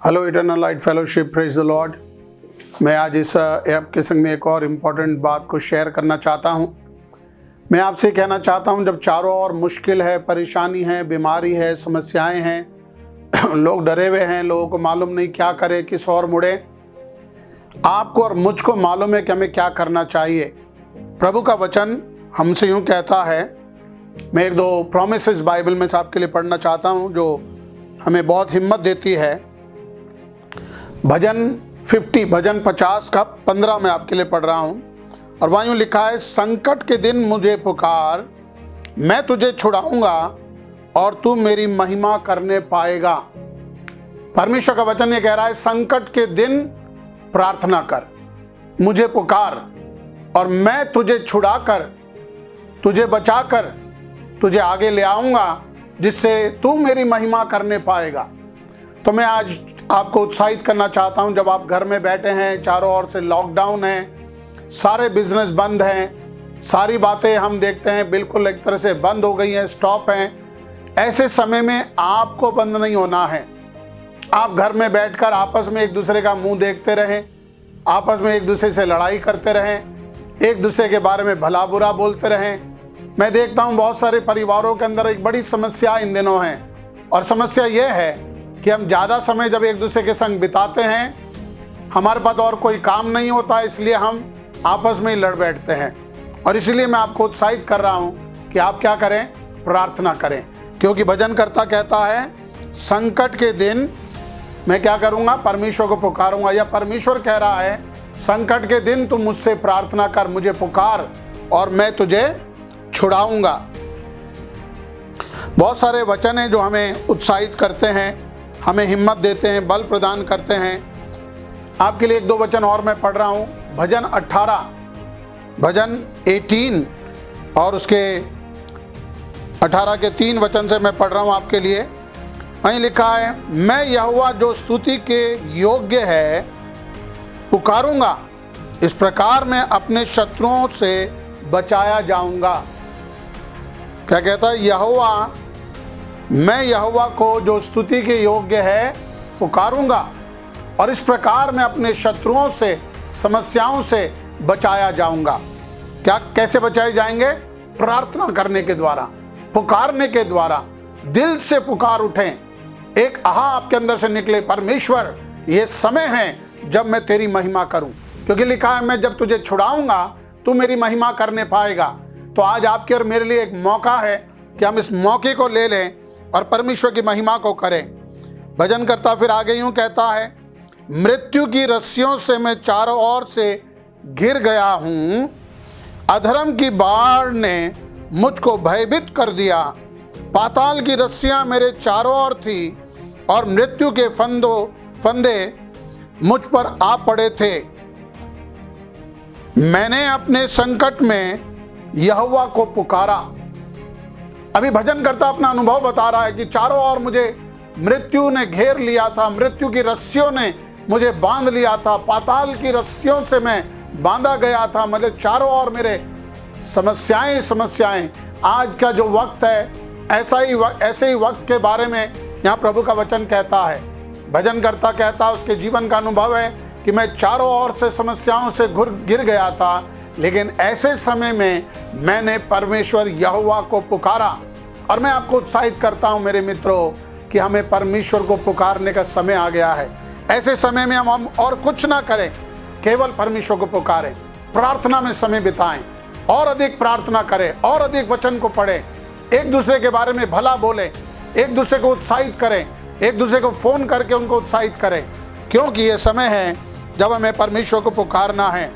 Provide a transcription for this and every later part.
Hello eternal light fellowship, praise the Lord. मैं आज इस ऐप के संग में एक और इम्पॉर्टेंट बात को शेयर करना चाहता हूं। मैं आपसे कहना चाहता हूं, जब चारों ओर मुश्किल है, परेशानी है, बीमारी है, समस्याएं हैं, लोग डरे हुए हैं, लोगों को मालूम नहीं क्या करे, किस ओर मुड़े, आपको और मुझको मालूम है कि हमें क्या करना चाहिए। प्रभु का वचन हमसे यूँ कहता है। मैं एक दो प्रोमिसेस बाइबल में से आपके लिए पढ़ना चाहता हूँ जो हमें बहुत हिम्मत देती है। भजन 50 का 15 मैं आपके लिए पढ़ रहा हूँ और वहाँ यूँ लिखा है, संकट के दिन मुझे पुकार, मैं तुझे छुड़ाऊंगा और तू मेरी महिमा करने पाएगा। परमेश्वर का वचन ये कह रहा है, संकट के दिन प्रार्थना कर, मुझे पुकार और मैं तुझे छुड़ाकर, तुझे बचाकर, तुझे आगे ले आऊंगा जिससे तू मेरी महिमा करने पाएगा। तो मैं आज आपको उत्साहित करना चाहता हूं, जब आप घर में बैठे हैं, चारों ओर से लॉकडाउन है, सारे बिजनेस बंद हैं, सारी बातें हम देखते हैं बिल्कुल एक तरह से बंद हो गई हैं, स्टॉप हैं। ऐसे समय में आपको बंद नहीं होना है। आप घर में बैठकर आपस में एक दूसरे का मुंह देखते रहें, आपस में एक दूसरे से लड़ाई करते रहें, एक दूसरे के बारे में भला बुरा बोलते रहें। मैं देखता हूं बहुत सारे परिवारों के अंदर एक बड़ी समस्या इन दिनों है, और समस्या यह है कि हम ज़्यादा समय जब एक दूसरे के संग बिताते हैं, हमारे पास और कोई काम नहीं होता, इसलिए हम आपस में ही लड़ बैठते हैं। और इसलिए मैं आपको उत्साहित कर रहा हूं कि आप क्या करें, प्रार्थना करें, क्योंकि भजनकर्ता कहता है, संकट के दिन मैं क्या करूंगा, परमेश्वर को पुकारूंगा। या परमेश्वर कह रहा है, संकट के दिन तू मुझसे प्रार्थना कर, मुझे पुकार और मैं तुझे छुड़ाऊंगा। बहुत सारे वचन हैं जो हमें उत्साहित करते हैं, हमें हिम्मत देते हैं, बल प्रदान करते हैं। आपके लिए एक दो वचन और मैं पढ़ रहा हूँ। भजन 18 और उसके 18 के 3 वचन से मैं पढ़ रहा हूँ आपके लिए। वहीं लिखा है, मैं यहोवा जो स्तुति के योग्य है पुकारूंगा, इस प्रकार मैं अपने शत्रुओं से बचाया जाऊंगा। क्या कहता है, यहोवा, मैं यहोवा को जो स्तुति के योग्य है पुकारूंगा और इस प्रकार मैं अपने शत्रुओं से, समस्याओं से बचाया जाऊंगा। क्या, कैसे बचाए जाएंगे? प्रार्थना करने के द्वारा, पुकारने के द्वारा। दिल से पुकार उठें, एक आहा आपके अंदर से निकले, परमेश्वर ये समय है जब मैं तेरी महिमा करूं, क्योंकि लिखा है, मैं जब तुझे छुड़ाऊंगा तू मेरी महिमा करने पाएगा। तो आज आपके और मेरे लिए एक मौका है कि हम इस मौके को ले लें और परमेश्वर की महिमा को करें। भजनकर्ता फिर आगे यूं कहता है, मृत्यु की रस्सियों से मैं चारों ओर से घिर गया हूं, अधर्म की बाढ़ ने मुझको भयभीत कर दिया। पाताल की रस्सियां मेरे चारों ओर थी और मृत्यु के फंदे मुझ पर आ पड़े थे। मैंने अपने संकट में यहोवा को पुकारा। अभी भजनकर्ता अपना अनुभव बता रहा है कि चारों ओर मुझे मृत्यु ने घेर लिया था, मृत्यु की रस्सियों ने मुझे बांध लिया था, पाताल की रस्सियों से मैं बांधा गया था। मतलब चारों ओर मेरे समस्याएं। आज का जो वक्त है, ऐसे ही वक्त के बारे में यहाँ प्रभु का वचन कहता है। भजनकर्ता कहता है, उसके जीवन का अनुभव है कि मैं चारों ओर से समस्याओं से घिर गया था, लेकिन ऐसे समय में मैंने परमेश्वर यहोवा को पुकारा। और मैं आपको उत्साहित करता हूं मेरे मित्रों कि हमें परमेश्वर को पुकारने का समय आ गया है। ऐसे समय में हम और कुछ ना करें, केवल परमेश्वर को पुकारें, प्रार्थना में समय बिताएं, और अधिक प्रार्थना करें, और अधिक वचन को पढ़ें, एक दूसरे के बारे में भला बोलें, एक दूसरे को उत्साहित करें, एक दूसरे को फोन करके उनको उत्साहित करें, क्योंकि ये समय है जब हमें परमेश्वर को पुकारना है।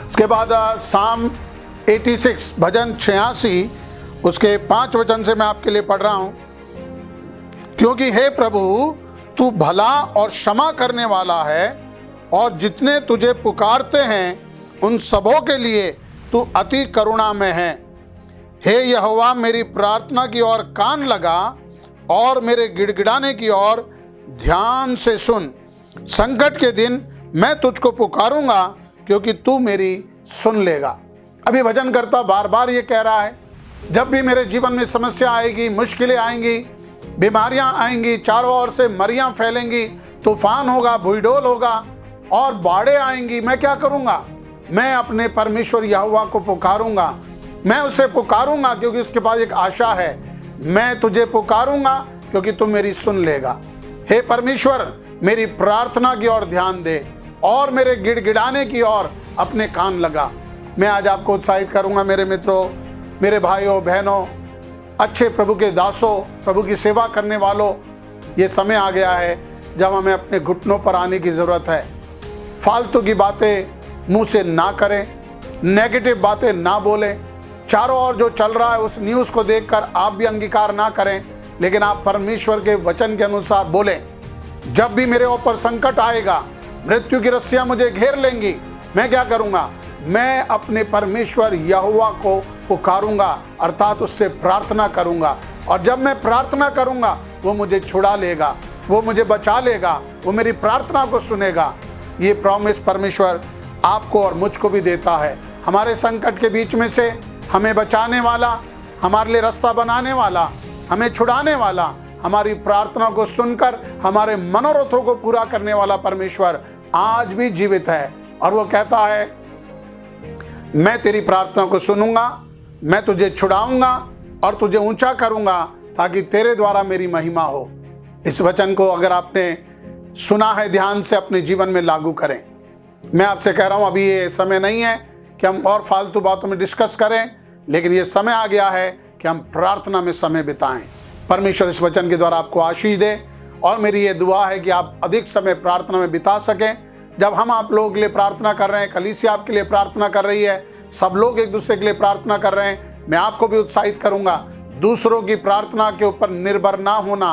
उसके बाद साम 86 भजन 86 उसके 5 वचन से मैं आपके लिए पढ़ रहा हूं। क्योंकि हे प्रभु, तू भला और क्षमा करने वाला है और जितने तुझे पुकारते हैं उन सबों के लिए तू अति करुणा में है। हे यहोवा, मेरी प्रार्थना की ओर कान लगा और मेरे गिड़गिड़ाने की ओर ध्यान से सुन। संकट के दिन मैं तुझको पुकारूंगा क्योंकि तू मेरी सुन लेगा। अभी भजनकर्ता बार बार ये कह रहा है, जब भी मेरे जीवन में समस्या आएगी, मुश्किलें आएंगी, बीमारियां आएंगी, चारों ओर से मरियां फैलेंगी, तूफान होगा, भूईडोल होगा और बाढ़ें आएंगी। मैं क्या करूंगा? मैं अपने परमेश्वर यहोवा को पुकारूंगा। मैं उसे पुकारूंगा क्योंकि उसके पास एक आशा है। मैं तुझे पुकारूंगा क्योंकि तू मेरी सुन लेगा। हे परमेश्वर, मेरी प्रार्थना की ओर ध्यान दे और मेरे गिड़गिड़ाने की ओर अपने कान लगा। मैं आज आपको उत्साहित करूंगा मेरे मित्रों, मेरे भाइयों बहनों, अच्छे प्रभु के दासों, प्रभु की सेवा करने वालों, ये समय आ गया है जब हमें अपने घुटनों पर आने की ज़रूरत है। फालतू की बातें मुंह से ना करें, नेगेटिव बातें ना बोलें। चारों ओर जो चल रहा है उस न्यूज़ को देखकर आप भी अंगीकार ना करें, लेकिन आप परमेश्वर के वचन के अनुसार बोलें। जब भी मेरे ऊपर संकट आएगा, मृत्यु की रस्सियां मुझे घेर लेंगी, मैं क्या करूंगा? मैं अपने परमेश्वर यहोवा को पुकारूंगा, अर्थात उससे प्रार्थना करूंगा। और जब मैं प्रार्थना करूंगा वो मुझे छुड़ा लेगा, वो मुझे बचा लेगा, वो मेरी प्रार्थना को सुनेगा। ये प्रॉमिस परमेश्वर आपको और मुझको भी देता है। हमारे संकट के बीच में से हमें बचाने वाला, हमारे लिए रास्ता बनाने वाला, हमें छुड़ाने वाला, हमारी प्रार्थना को सुनकर हमारे मनोरथों को पूरा करने वाला परमेश्वर आज भी जीवित है। और वो कहता है, मैं तेरी प्रार्थना को सुनूंगा, मैं तुझे छुड़ाऊंगा और तुझे ऊंचा करूंगा ताकि तेरे द्वारा मेरी महिमा हो। इस वचन को अगर आपने सुना है, ध्यान से अपने जीवन में लागू करें। मैं आपसे कह रहा हूं, अभी ये समय नहीं है कि हम और फालतू बातों में डिस्कस करें, लेकिन ये समय आ गया है कि हम प्रार्थना में समय बिताएं। परमेश्वर इस वचन के द्वारा आपको आशीष दे और मेरी ये दुआ है कि आप अधिक समय प्रार्थना में बिता सकें। जब हम आप लोगों के लिए प्रार्थना कर रहे हैं, कलीसिया आपके लिए प्रार्थना कर रही है, सब लोग एक दूसरे के लिए प्रार्थना कर रहे हैं, मैं आपको भी उत्साहित करूंगा, दूसरों की प्रार्थना के ऊपर निर्भर ना होना।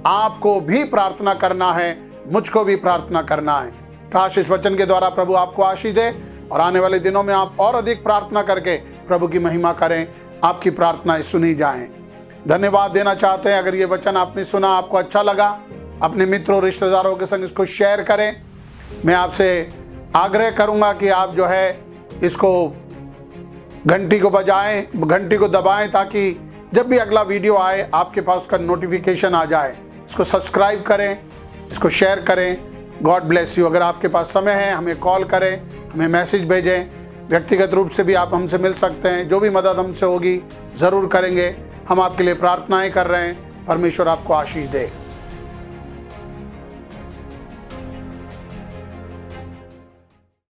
आपको भी प्रार्थना करना है, मुझको भी प्रार्थना करना है। काश इस वचन के द्वारा प्रभु आपको आशीष दे और आने वाले दिनों में आप और अधिक प्रार्थना करके प्रभु की महिमा करें, आपकी प्रार्थनाएं सुनी जाएं। धन्यवाद देना चाहते हैं, अगर ये वचन आपने सुना, आपको अच्छा लगा, अपने मित्रों रिश्तेदारों के संग इसको शेयर करें। मैं आपसे आग्रह करूंगा कि आप जो है इसको घंटी को बजाएं, घंटी को दबाएं, ताकि जब भी अगला वीडियो आए आपके पास उसका नोटिफिकेशन आ जाए। इसको सब्सक्राइब करें, इसको शेयर करें। God bless you. अगर आपके पास समय है, हमें कॉल करें, हमें मैसेज भेजें, व्यक्तिगत रूप से भी आप हमसे मिल सकते हैं। जो भी मदद हमसे होगी ज़रूर करेंगे। हम आपके लिए प्रार्थनाएं कर रहे हैं। परमेश्वर आपको आशीष दे।